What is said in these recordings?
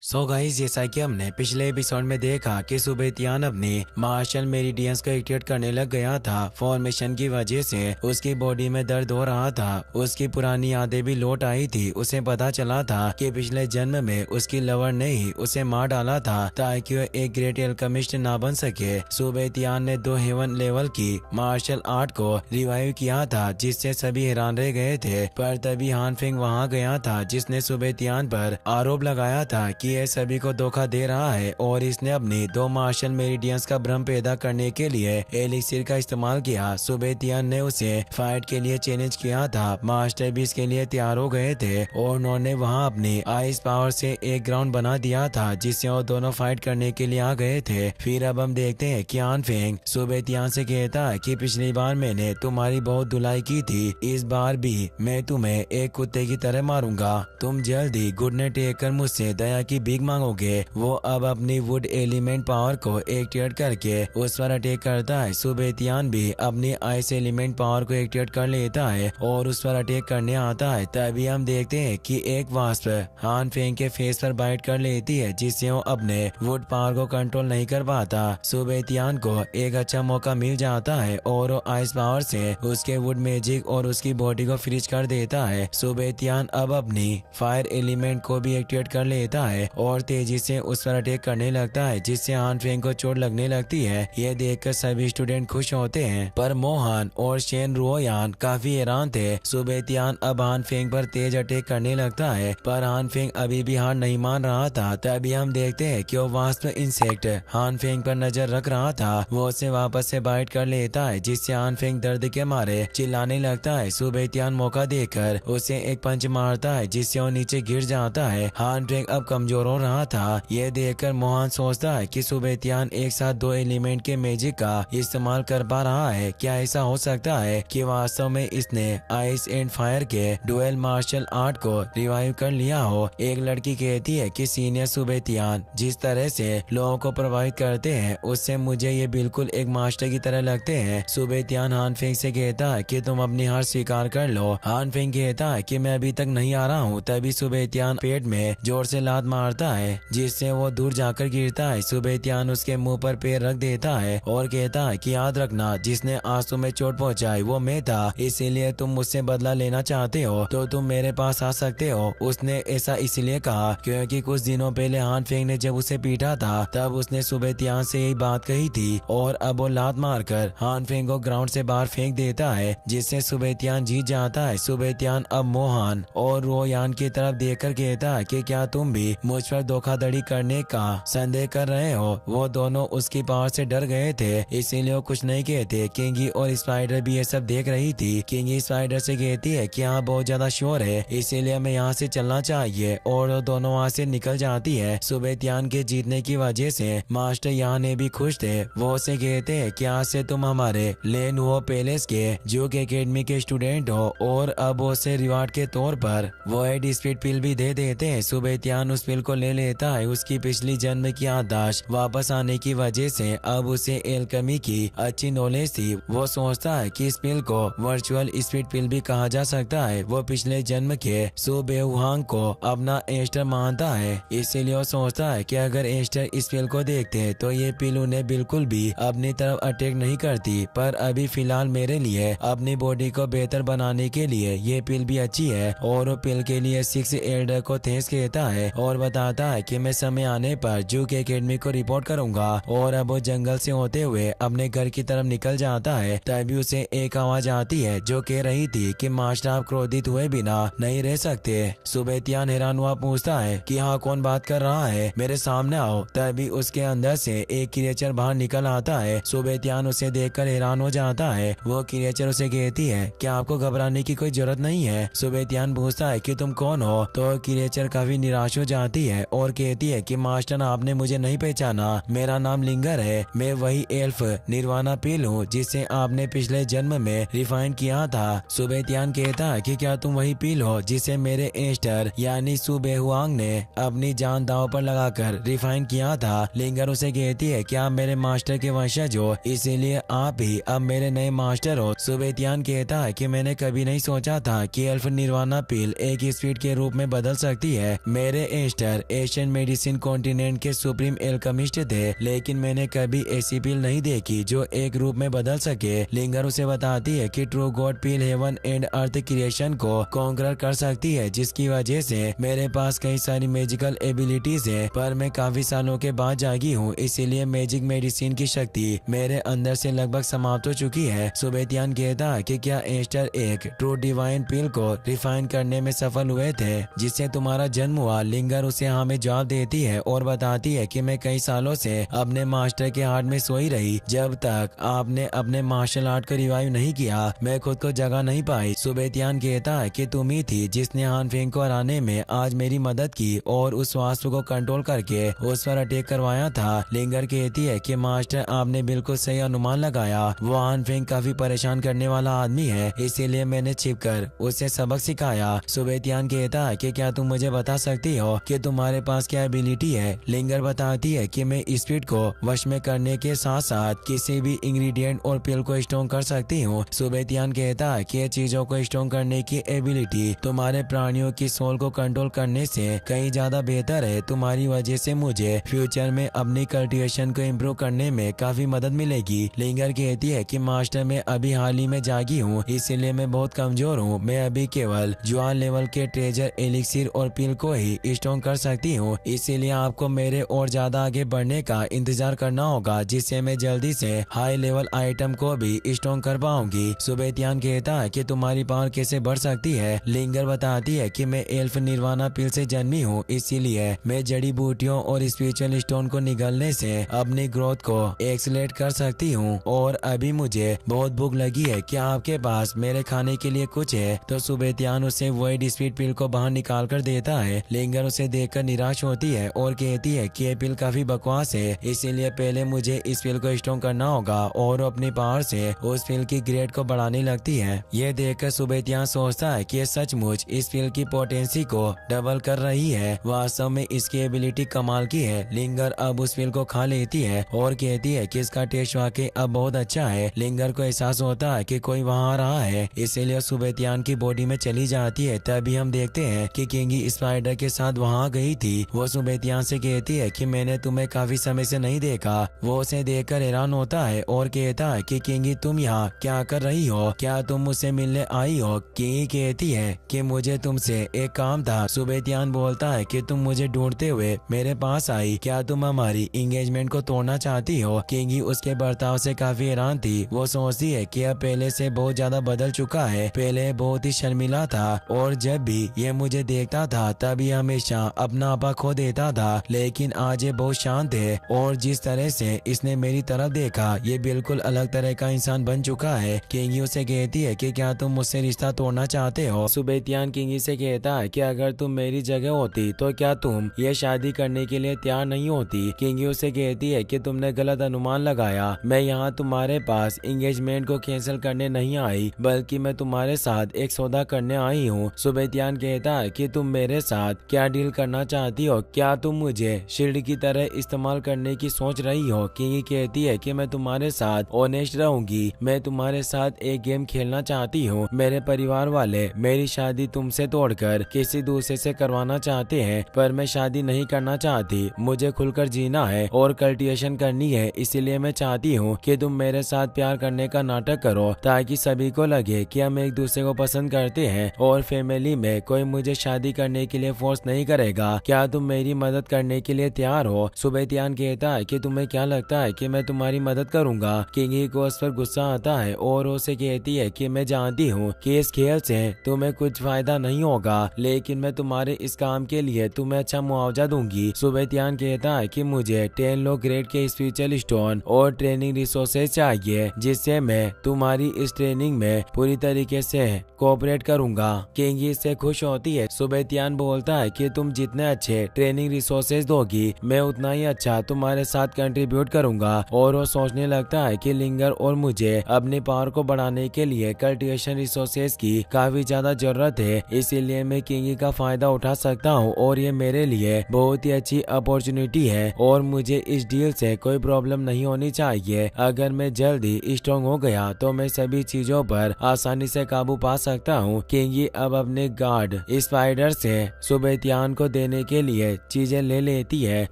So guys, जैसा कि हमने पिछले एपिसोड में देखा कि सुबेतियान अपनी मार्शल मेरिडियंस को एक्टिवेट करने लग गया था। फॉर्मेशन की वजह से उसकी बॉडी में दर्द हो रहा था। उसकी पुरानी यादें भी लौट आई थी। उसे पता चला था कि पिछले जन्म में उसकी लवर ने ही उसे मार डाला था ताकि वह एक ग्रेट एल्केमिस्ट ना बन सके। सुबेतियान ने 2 हेवन लेवल की मार्शल आर्ट को रिवाइव किया था, जिससे सभी हैरान रह गए थे। पर तभी हान फेंग वहाँ गया था, जिसने सुबेतियान पर आरोप लगाया था कि यह सभी को धोखा दे रहा है और इसने अपनी 2 मार्शल मेरिडियंस का भ्रम पैदा करने के लिए एलिक्सिर का इस्तेमाल किया। सुबेतियान ने उसे फाइट के लिए चैलेंज किया था। मास्टर भी इसके लिए तैयार हो गए थे और उन्होंने वहां अपनी आइस पावर से एक ग्राउंड बना दिया था, जिससे वो दोनों फाइट करने के लिए आ गए थे। फिर अब हम देखते हैं कि हान फेंग सुबेतियान से कहता है कि पिछली बार मैंने तुम्हारी बहुत धुलाई की थी, इस बार भी मैं तुम्हें एक कुत्ते की तरह मारूंगा। तुम जल्दी गुडने टेक कर मुझसे दया की भीख मांगोगे। वो अब अपनी वुड एलिमेंट पावर को एक्टिवेट करके उस पर अटैक करता है। सुबेतियान भी अपनी आइस एलिमेंट पावर को एक्टिवेट कर लेता है और उस पर अटैक करने आता है। तभी हम देखते हैं कि एक वास्प हान फेंग के फेस पर बाइट कर लेती है, जिससे वो अपने वुड पावर को कंट्रोल नहीं कर पाता। सुबेतियान को एक अच्छा मौका मिल जाता है और वो आइस पावर से उसके वुड मैजिक और उसकी बॉडी को फ्रीज कर देता है। सुबेतियान अब अपनी फायर एलिमेंट को भी एक्टिवेट कर लेता है और तेजी से उस पर अटैक करने लगता है, जिससे हान फेंग को चोट लगने लगती है। यह देखकर सभी स्टूडेंट खुश होते हैं, पर मोहन और शेन रुओयान काफी हैरान थे। सुबेतियान अब हान फेंग पर तेज अटैक करने लगता है, पर हान फेंग अभी भी हार नहीं मान रहा था। तभी हम देखते हैं कि वो वास्प इंसेक्ट हान फेंग पर नजर रख रहा था। वो उसे वापस से बाइट कर लेता है, जिससे हान फेंग दर्द के मारे चिल्लाने लगता है। सुबेतियान मौका देकर उसे एक पंच मारता है, जिससे वो नीचे गिर जाता है। हान फेंग अब कमजोर हो रहा था। यह देखकर मोहन सोचता है कि सुबेतियान एक साथ 2 एलिमेंट के मैजिक का इस्तेमाल कर पा रहा है। क्या ऐसा हो सकता है कि वास्तव में इसने आइस एंड फायर के डुअल मार्शल आर्ट को रिवाइव कर लिया हो। एक लड़की कहती है कि सीनियर सुबेतियान जिस तरह से लोगों को प्रभावित करते हैं, उससे मुझे ये बिल्कुल एक मास्टर की तरह लगते हैं। सुबेतियान हान फेंग से कहता है कि तुम अपनी हार स्वीकार कर लो। हान फेंग कहता है कि मैं अभी तक नहीं आ रहा हूँ। तभी सुबेतियान पेट में जोर से लात मारता है, जिससे वो दूर जाकर गिरता है। सुबेतियान उसके मुंह पर पैर रख देता है और कहता है कि याद रखना, जिसने आज तुम्हें चोट पहुंचाई वो मैं था, इसीलिए तुम मुझसे बदला लेना चाहते हो तो तुम मेरे पास आ सकते हो। उसने ऐसा इसलिए कहा क्योंकि कुछ दिनों पहले हान फेंग ने जब उसे पीटा था, तब उसने सुबेतियान से यही बात कही थी और अब वो लात मारकर हान फेंग को ग्राउंड से बाहर फेंक देता है, जिससे सुबेतियान जीत जाता है। सुबेतियान अब मोहन और रोयान की तरफ देखकर कहता है कि क्या तुम भी मुझ पर धोखाधड़ी करने का संदेह कर रहे हो। वो दोनों उसकी पावर से डर गए थे, इसीलिए वो कुछ नहीं कहते। किंगी और स्पाइडर भी ये सब देख रही थी। किंगी स्पाइडर से कहती है कि यहाँ बहुत ज्यादा शोर है, इसीलिए हमें यहाँ से चलना चाहिए, और वो दोनों वहाँ से निकल जाती है। सुबेतियान के जीतने की वजह से मास्टर यहाँ ने भी खुश थे। वो उसे कहते हैं कि आज से तुम हमारे लेनवो पैलेस के जूक एकेडमी के स्टूडेंट हो, और अब उसे रिवार्ड के तौर पर वो एड स्पीड पिल भी दे देते हैं। सुबेतियान उस पिल को ले लेता है। उसकी पिछली जन्म की याददाश्त वापस आने की वजह से अब उसे एल्केमी की अच्छी नॉलेज थी। वो सोचता है कि इस पिल को वर्चुअल स्पीड पिल भी कहा जा सकता है। वो पिछले जन्म के सु बेहुआंग को अपना एस्टर मानता है, इसीलिए वो सोचता है कि अगर एस्टर इस पिल को देखते तो ये पिल उन्हें बिल्कुल भी अपनी तरफ अटैक नहीं करती। पर अभी फिलहाल मेरे लिए अपनी बॉडी को बेहतर बनाने के लिए ये पिल भी अच्छी है। और वो पिल के लिए 6 एल्डर को थैंक्स कहता है और बताता है कि मैं समय आने पर जूक एकेडमी को रिपोर्ट करूंगा। और अब वो जंगल से होते हुए अपने घर की तरफ निकल जाता है। तभी उसे एक आवाज आती है जो कह रही थी कि मास्टर आप क्रोधित हुए बिना नहीं रह सकते। सुबेतियान हैरान हुआ पूछता है कि हाँ, कौन बात कर रहा है, मेरे सामने आओ। तभी उसके अंदर से एक क्रिएचर बाहर निकल आता है। सुबेतियान उसे देखकर हैरान हो जाता है। वो क्रिएचर उसे कहती है कि आपको घबराने की कोई जरूरत नहीं है। सुबेतियान पूछता है कि तुम कौन हो, तो क्रिएचर काफी निराश हो जाती है और कहती है कि मास्टर आपने मुझे नहीं पहचाना, मेरा नाम लिंगर है। मैं वही एल्फ निर्वाणा पील हूँ जिसे आपने पिछले जन्म में रिफाइन किया था। सुबेतियान कहता है कि क्या तुम वही पील हो जिसे मेरे एस्टर यानी सु बेहुआंग ने अपनी जान दांव पर लगाकर रिफाइन किया था। लिंगर उसे कहती है कि आप मेरे मास्टर के वंशज हो, इसीलिए आप ही अब मेरे नए मास्टर हो। सुबेतियान कहता है कि मैंने कभी नहीं सोचा था कि एल्फ निर्वाणा पील एक स्पीड के रूप में बदल सकती है। मेरे एस्टर लिंगर एशियन मेडिसिन कॉन्टिनेंट के सुप्रीम एल्केमिस्ट थे, लेकिन मैंने कभी ऐसी पिल नहीं देखी जो एक रूप में बदल सके। लिंगर उसे बताती है कि true God pill heaven and earth creation को कॉन्कर कर सकती है, जिसकी वजह से मेरे पास कई सारी मैजिकल एबिलिटीज है, पर मैं काफी सालों के बाद जागी हूँ, इसीलिए मैजिक मेडिसिन की शक्ति मेरे अंदर से लगभग समाप्त हो चुकी है। सुबेतियान कहता है कि क्या एस्टर एक ट्रू डिवाइन पिल को रिफाइन करने में सफल हुए थे जिससे तुम्हारा जन्म हुआ। लिंगर उसे हाँ में जवाब देती है और बताती है कि मैं कई सालों से अपने मास्टर के हार्ट में सोई रही, जब तक आपने अपने मार्शल आर्ट को रिवाइव नहीं किया मैं खुद को जगह नहीं पाई। सुबेतियान कहता है कि तुम ही थी जिसने हान फेंग को हराने में आज मेरी मदद की और उस वास्तु को कंट्रोल करके उस पर अटैक करवाया था। लिंगर कहती है कि मास्टर आपने बिल्कुल सही अनुमान लगाया, वो हान फेंग काफी परेशान करने वाला आदमी है, इसीलिए मैंने छिपकर उसे सबक सिखाया। सुबेतियान कहता है कि क्या तुम मुझे बता सकती हो कि तुम्हारे पास क्या एबिलिटी है। लिंगर बताती है कि मैं स्पीड को वश में करने के साथ साथ किसी भी इंग्रेडिएंट और पिल को स्ट्रॉन्ग कर सकती हूँ। सुबेतियान कहता है कि चीजों को स्ट्रॉन्ग करने की एबिलिटी तुम्हारे प्राणियों की सोल को कंट्रोल करने से कहीं ज्यादा बेहतर है। तुम्हारी वजह से मुझे फ्यूचर में अपनी कल्टीवेशन को इम्प्रूव करने में काफी मदद मिलेगी। लिंगर कहती है कि मास्टर मैं अभी हाल ही में जागी हूँ, इसीलिए मैं बहुत कमजोर हूँ, मैं अभी केवल जुआन लेवल के ट्रेजर एलिक्सिर और पिल को ही स्ट्रॉन्ग कर सकती हूँ, इसीलिए आपको मेरे और ज्यादा आगे बढ़ने का इंतजार करना होगा, जिससे मैं जल्दी से हाई लेवल आइटम को भी स्ट्रॉन्ग कर पाऊंगी। सुबेतियान कहता है कि तुम्हारी पावर कैसे बढ़ सकती है। लिंगर बताती है कि मैं एल्फ निर्वाणा पिल से जन्मी हूँ, इसीलिए मैं जड़ी बूटियों और स्पिरिचुअल स्टोन को निगलने से अपनी ग्रोथ को एक्सलेट कर सकती हूँ और अभी मुझे बहुत भूख लगी है, क्या आपके पास मेरे खाने के लिए कुछ है। तो सुबेतियान उसे वॉइड स्पीड पिल को बाहर निकाल कर देता है। लिंगर उसे देखकर निराश होती है और कहती है कि ये पिल काफी बकवास है, इसीलिए पहले मुझे इस पिल को स्ट्रॉन्ग करना होगा और अपनी पावर से उस पिल की ग्रेड को बढ़ाने लगती है। ये देखकर सुबेतियान सोचता है कि सचमुच इस पिल की पोटेंसी को डबल कर रही है, वास्तव में इसकी एबिलिटी कमाल की है। लिंगर अब उस पिल को खा लेती है और कहती है कि इसका टेस्ट वाकई अब बहुत अच्छा है। लिंगर को एहसास होता है कि कोई वहाँ आ रहा है, इसीलिए सुबेतियान की बॉडी में चली जाती है। तभी हम देखते हैं कि किंगी स्पाइडर के साथ वहाँ गई थी। वो सुबेतियान से कहती है कि मैंने तुम्हें काफी समय से नहीं देखा। वो उसे देखकर हैरान होता है और कहता है कि किंगी तुम यहाँ क्या कर रही हो, क्या तुम मुझसे मिलने आई हो। किंगी कहती है कि मुझे तुमसे एक काम था। सुबेतियान बोलता है कि तुम मुझे ढूंढते हुए मेरे पास आई, क्या तुम हमारी एंगेजमेंट को तोड़ना चाहती हो। किंगी उसके बर्ताव से काफी हैरान थी। वो सोचती है कि अब पहले से बहुत ज्यादा बदल चुका है, पहले बहुत ही शर्मिला था और जब भी ये मुझे देखता था तब ये हमेशा अपना आपा खो देता था, लेकिन आज ये बहुत शांत है और जिस तरह से इसने मेरी तरफ देखा ये बिल्कुल अलग तरह का इंसान बन चुका है। किंगी उसे कहती है कि क्या तुम मुझसे रिश्ता तोड़ना चाहते हो। सुबेतियान किंगी से कहता है कि अगर तुम मेरी जगह होती तो क्या तुम ये शादी करने के लिए तैयार नहीं होती। किंगी उसे कहती है कि तुमने गलत अनुमान लगाया, मैं यहाँ तुम्हारे पास एंगेजमेंट को कैंसिल करने नहीं आई, बल्कि मैं तुम्हारे साथ एक सौदा करने आई हूँ। सुबेतियान कहता है कि तुम मेरे साथ क्या डील करना चाहती हो, क्या तुम मुझे शील्ड की तरह इस्तेमाल करने की सोच रही हो। किंगी कहती है कि मैं तुम्हारे साथ ऑनेस्ट रहूंगी, मैं तुम्हारे साथ एक गेम खेलना चाहती हूँ। मेरे परिवार वाले मेरी शादी तुमसे तोड़कर किसी दूसरे से करवाना चाहते हैं, पर मैं शादी नहीं करना चाहती, मुझे खुलकर जीना है और कल्टीवेशन करनी है, इसीलिए मैं चाहती हूँ कि तुम मेरे साथ प्यार करने का नाटक करो ताकि सभी को लगे कि हम एक दूसरे को पसंद करते हैं और फैमिली में कोई मुझे शादी करने के लिए फोर्स नहीं करेगा। क्या तुम मेरी मदद करने के लिए तैयार हो। सुबेतियान कहता है कि तुम्हें क्या लगता है कि मैं तुम्हारी मदद करूंगा। किंगी को उस पर गुस्सा आता है और उसे कहती है कि मैं जानती हूँ कि इस खेल से तुम्हें कुछ फायदा नहीं होगा, लेकिन मैं तुम्हारे इस काम के लिए तुम्हें अच्छा मुआवजा दूंगी। सुबेतियान कहता है कि मुझे 10 लो ग्रेड के स्पिरिचुअल स्टोन और ट्रेनिंग रिसोर्सेज चाहिए, जिससे मैं तुम्हारी इस ट्रेनिंग में पूरी तरीके से कोऑपरेट करूंगा। किंगी इससे खुश होती है। सुबेतियान बोलता है कि तुम जितने अच्छे ट्रेनिंग रिसोर्सेज दोगी मैं उतना ही अच्छा तुम्हारे साथ कंट्रीब्यूट करूंगा। और वो सोचने लगता है कि लिंगर और मुझे अपनी पावर को बढ़ाने के लिए कल्टीवेशन रिसोर्सेज की काफी ज्यादा जरूरत है, इसीलिए मैं किंगी का फायदा उठा सकता हूँ और ये मेरे लिए बहुत ही अच्छी अपॉर्चुनिटी है और मुझे इस डील से कोई प्रॉब्लम नहीं होनी चाहिए। अगर मैं जल्दी स्ट्रॉन्ग हो गया तो मैं सभी चीजों पर आसानी से काबू पा सकता हूँ। किंगी अब अपने गार्ड स्पाइडर से सुबेतियान को देने के लिए चीजें ले लेती है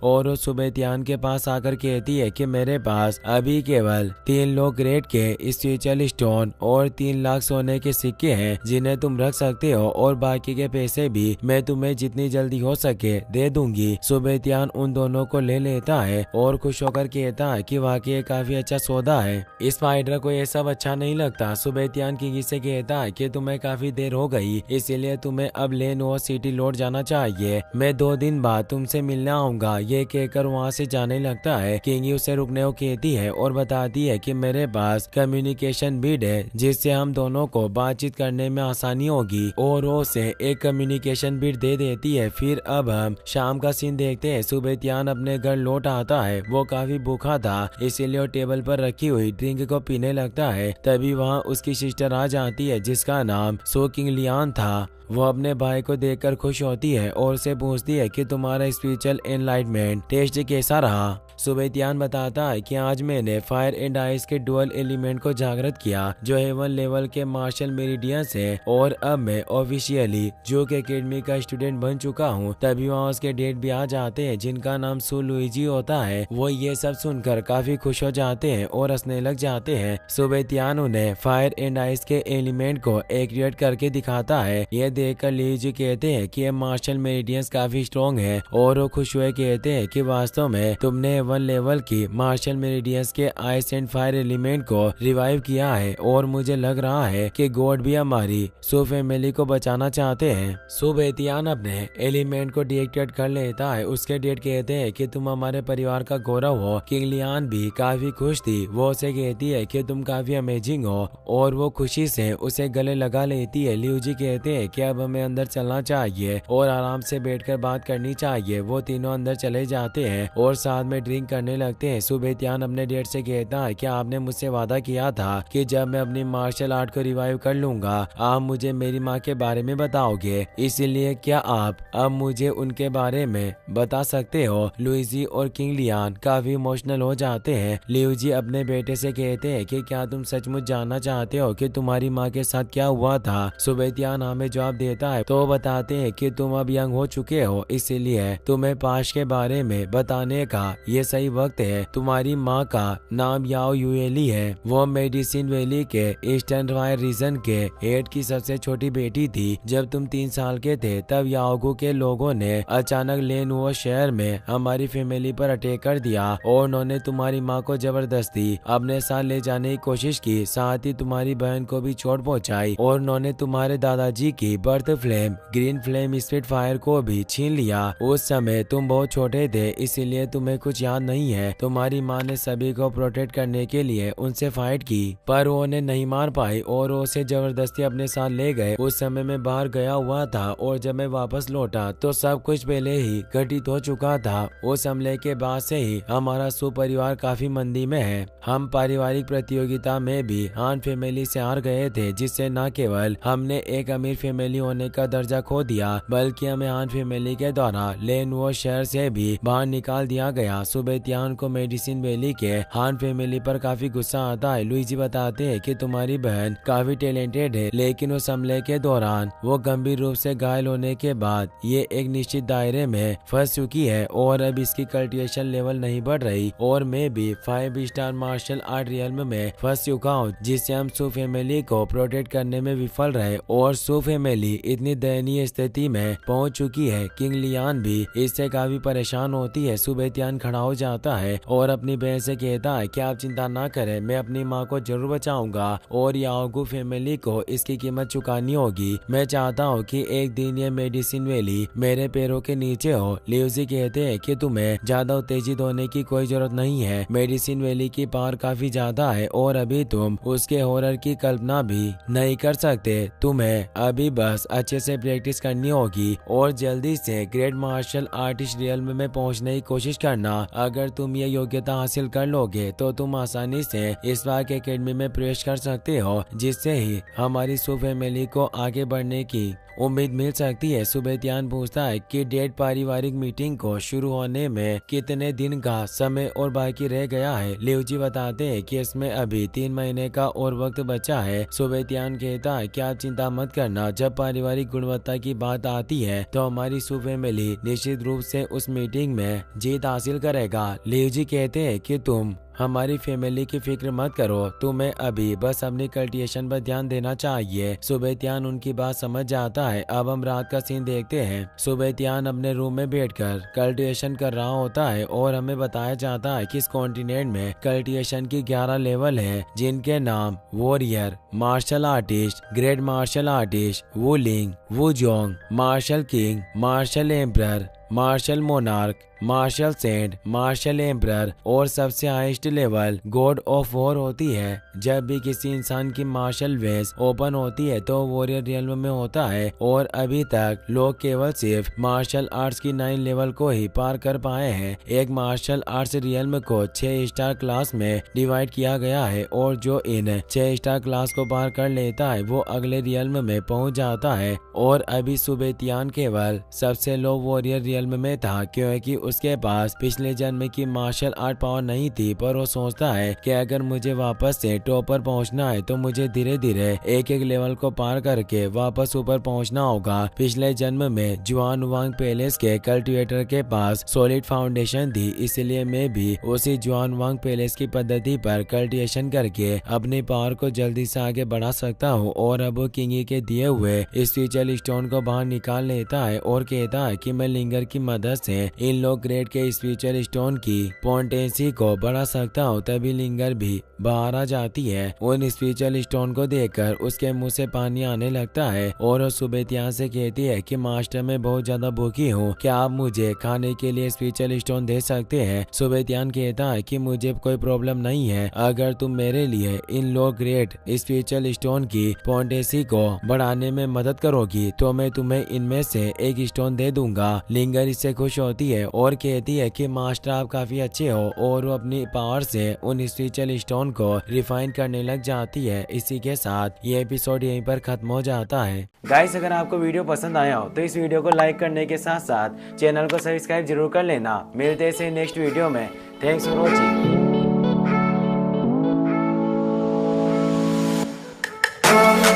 और वो सुबेतियान के पास आकर कहती है कि मेरे पास अभी केवल 3 लो ग्रेड के स्पिरिचुअल स्टोन और 3 लाख सोने के सिक्के हैं जिन्हें तुम रख सकते हो और बाकी के पैसे भी मैं तुम्हें जितनी जल्दी हो सके दे दूंगी। सुबेतियान उन दोनों को ले लेता है और खुश होकर कहता है कि वाकई काफी अच्छा सौदा है। स्पाइडर को ये सब अच्छा नहीं लगता। सुबेतियान किंगी से कहता है कि तुम्हें काफी देर हो गई, इसीलिए तुम्हें अब लेनोवो सिटी लौट जाना चाहिए। मैं 2 दिन बाद तुमसे मिलने आऊंगा। ये कहकर वहाँ से जाने लगता है। किंगी उसे रुकने को कहती है और बताती है कि मेरे पास कम्युनिकेशन बीड है जिससे हम दोनों को बातचीत करने में आसानी होगी, और वो उसे एक कम्युनिकेशन बीड दे देती है। फिर अब हम शाम का सीन देखते हैं। सुबेतियान अपने घर लौट आता है। वो काफी भूखा था, इसीलिए वो टेबल पर रखी हुई ड्रिंक को पीने लगता है। तभी वहाँ उसकी सिस्टर आ जाती है जिसका नाम सो किंग लियान था। वो अपने भाई को देखकर खुश होती है और उसे पूछती है कि तुम्हारा स्पिरिचुअल एनलाइटमेंट टेस्ट कैसा रहा। सुबेतियान बताता है कि आज मैंने फायर एंड आइस के डुअल एलिमेंट को जागृत किया जो हेवन लेवल के मार्शल मेरिडियंस है, और अब मैं ऑफिशियली जोक एकेडमी का स्टूडेंट बन चुका हूँ। तभी वहाँ उसके डेट भी आ जाते हैं जिनका नाम सू लुइजी होता है। वो ये सब सुनकर काफी खुश हो जाते हैं और हंसने लग जाते हैं। सुबेतियान उन्हें फायर एंड आइस के एलिमेंट को एक्टिवेट करके दिखाता है। ये देखकर लुइजी कहते हैं कि ये मार्शल मेरिडियंस काफी स्ट्रॉन्ग है, और वो खुश हुए कहते हैं कि वास्तव में तुमने 1 लेवल की मार्शल मेरिडियंस के आइस एंड फायर एलिमेंट को रिवाइव किया है, और मुझे लग रहा है कि गॉड भी हमारी सो फैमिली को बचाना चाहते हैं। सुबेतियान अपने एलिमेंट को डीएक्टिवेट कर लेता है। उसके डेट कहते हैं कि तुम हमारे परिवार का गौरव हो। किंग लियान भी काफी खुश थी। वो उसे कहती है कि तुम काफी अमेजिंग हो, और वो खुशी से उसे गले लगा लेती है। लियूजी कहते हैं कि अब हमें अंदर चलना चाहिए और आराम से बैठकर बात करनी चाहिए। वो तीनों अंदर चले जाते हैं और साथ में ड्रिंक करने लगते हैं। सुबेतियान अपने डेड से कहता है कि आपने मुझसे वादा किया था कि जब मैं अपनी मार्शल आर्ट को रिवाइव कर लूंगा आप मुझे मेरी माँ के बारे में बताओगे, इसीलिए क्या आप अब मुझे उनके बारे में बता सकते हो। लुइजी और किंग लियान काफी इमोशनल हो जाते हैं। लियूजी अपने बेटे से कहते हैं कि क्या तुम सचमुच जानना चाहते हो कि तुम्हारी माँ के साथ क्या हुआ था। सुबेतियान हमें जवाब देता है तो बताते हैं कि तुम अब यंग हो चुके हो, इसीलिए तुम्हें पास्ट के बारे में बताने का ये सही वक्त है। तुम्हारी माँ का नाम याओ युएली है। वो मेडिसिन वैली के ईस्टर्न फायर रीजन के हेड की सबसे छोटी बेटी थी। जब तुम 3 साल के थे तब याओगू के लोगों ने अचानक लेनवो शहर में हमारी फैमिली पर अटैक कर दिया और उन्होंने तुम्हारी माँ को जबरदस्ती अपने साथ ले जाने की कोशिश की, साथ ही तुम्हारी बहन को भी चोट पहुँचाई, और उन्होंने तुम्हारे दादाजी की birth flame green flame spit fire को भी छीन लिया। उस समय तुम बहुत छोटे थे, इसीलिए तुम्हें कुछ याद नहीं है। तुम्हारी माँ ने सभी को प्रोटेक्ट करने के लिए उनसे फाइट की, पर वो उन्हें नहीं मार पाई और वो उसे जबरदस्ती अपने साथ ले गए। उस समय मैं बाहर गया हुआ था और जब मैं वापस लौटा तो सब कुछ पहले ही घटित हो चुका था। उस हमले के बाद से ही हमारा सुपरिवार काफी मंदी में है। हम पारिवारिक प्रतियोगिता में भी हान फैमिली से हार गए थे, जिससे न केवल हमने एक अमीर फैमिली होने का दर्जा खो दिया बल्कि हमें हान फैमिली के द्वारा लेनवो शहर से भी बाहर निकाल दिया गया। सुबेतियान को मेडिसिन वैली के हान फैमिली पर काफी गुस्सा आता है। लुइजी बताते हैं कि तुम्हारी बहन काफी टैलेंटेड है, लेकिन उस हमले के दौरान वो गंभीर रूप से घायल होने के बाद ये एक निश्चित दायरे में फंस चुकी है और अब इसकी कल्टिवेशन लेवल नहीं बढ़ रही, और मैं भी 5 स्टार मार्शल आर्ट रियल्म में फंस चुका हूँ, जिससे हम सू फैमिली को प्रोटेक्ट करने में विफल रहे और सू फैमिली इतनी दयनीय स्थिति में पहुँच चुकी है। किंग लियान भी इससे काफी परेशान होती है। सुबेतियान खड़ा हो जाता है और अपनी बहन से कहता है कि आप चिंता ना करें, मैं अपनी माँ को जरूर बचाऊंगा और याओगू फैमिली को इसकी कीमत चुकानी होगी। मैं चाहता हूँ कि एक दिन ये मेडिसिन वैली मेरे पैरों के नीचे हो। लियूजी कहते हैं कि तुम्हें ज्यादा उत्तेजित होने की कोई जरूरत नहीं है। मेडिसिन वैली की पावर काफी ज्यादा है और अभी तुम उसके हॉरर की कल्पना भी नहीं कर सकते। तुम्हें अभी बस अच्छे से प्रैक्टिस करनी होगी और जल्दी से ग्रेट मार्शल आर्टिस्ट रियल्म में पहुंचने की कोशिश करना। अगर तुम ये योग्यता हासिल कर लोगे तो तुम आसानी से स्पार्क एकेडमी में प्रवेश कर सकते हो, जिससे ही हमारी सू फैमिली को आगे बढ़ने की उम्मीद मिल सकती है। सुबेतियान पूछता है कि डेट पारिवारिक मीटिंग को शुरू होने में कितने दिन का समय और बाकी रह गया है। लियूजी बताते हैं कि इसमें अभी 3 महीने का और वक्त बचा है। सुबेतियान कहता है कि आप चिंता मत करना, जब पारिवारिक गुणवत्ता की बात आती है तो हमारी सू फैमिली निश्चित रूप से उस मीटिंग में जीत हासिल करेगा। लियूजी कहते हैं कि तुम हमारी फैमिली की फिक्र मत करो, तुम्हें अभी बस अपनी कल्टिवेशन पर ध्यान देना चाहिए। सुबेतियान उनकी बात समझ जाता है। अब हम रात का सीन देखते हैं। सुबेतियान अपने रूम में बैठकर कल्टिवेशन कर रहा होता है और हमें बताया जाता है कि इस कॉन्टिनेंट में कल्टिवेशन की 11 लेवल है, जिनके नाम warrior, martial artist, great martial artist, Wuling, Wuzong, martial king, martial emperor, martial monarch, martial saint, martial emperor और सबसे highest level god of war होती है। जब भी किसी इंसान की मार्शल वेस ओपन होती है तो वॉरियर रियल्म में होता है और अभी तक लोग केवल सिर्फ मार्शल आर्ट्स की 9 लेवल को ही पार कर पाए हैं। एक मार्शल आर्ट्स रियल्म को 6 स्टार क्लास में डिवाइड किया गया है और जो इन 6 स्टार क्लास को पार कर लेता है वो अगले रियल्म में पहुंच जाता है। और अभी सुबेतियान केवल सबसे लो वॉरियर रियल्म में था, क्योंकि उसके पास पिछले जन्म की मार्शल आर्ट पावर नहीं थी। पर वो सोचता है कि अगर मुझे वापस से टॉप पर पहुंचना है तो मुझे धीरे धीरे एक एक लेवल को पार करके वापस ऊपर पहुंचना होगा। पिछले जन्म में जुआन वांग पैलेस के कल्टिवेटर के पास सॉलिड फाउंडेशन थी, इसलिए मैं भी उसी जुआन वांग पैलेस की पद्धति पर कल्टिवेशन करके अपनी पावर को जल्दी से आगे बढ़ा सकता हूँ। और अब वो किंगी के दिए हुए स्पिरिचुअल स्टोन को बाहर निकाल लेता है और कहता है कि मैं लिंगर की मदद से इन लोग ग्रेड के स्पिरिचुअल स्टोन की पोटेंसी को बढ़ा सकता हूँ। तभी लिंगर भी बाहर आ जाती है। उन स्पिरिचुअल स्टोन को देखकर उसके मुंह से पानी आने लगता है और वो सुबेतियान से कहती है कि मास्टर मैं बहुत ज्यादा भूखी हूँ, क्या आप मुझे खाने के लिए स्पिरिचुअल स्टोन दे सकते हैं। सुबेतियान कहता है कि मुझे कोई प्रॉब्लम नहीं है, अगर तुम मेरे लिए इन लो ग्रेड स्पिरिचुअल स्टोन की पोटेंसी को बढ़ाने में मदद करोगी तो मैं तुम्हें इनमें से एक स्टोन दे दूंगा। लिंगर इससे खुश होती है और कहती है कि मास्टर आप काफी अच्छे हो, और वो अपनी पावर से उन स्पिरिचुअल स्टोन को रिफाइन करने लग जाती है। इसी के साथ ये एपिसोड यहीं पर खत्म हो जाता है। गाइस, अगर आपको वीडियो पसंद आया हो तो इस वीडियो को लाइक करने के साथ साथ चैनल को सब्सक्राइब जरूर कर लेना। मिलते हैं नेक्स्ट वीडियो में। Thanks for watching.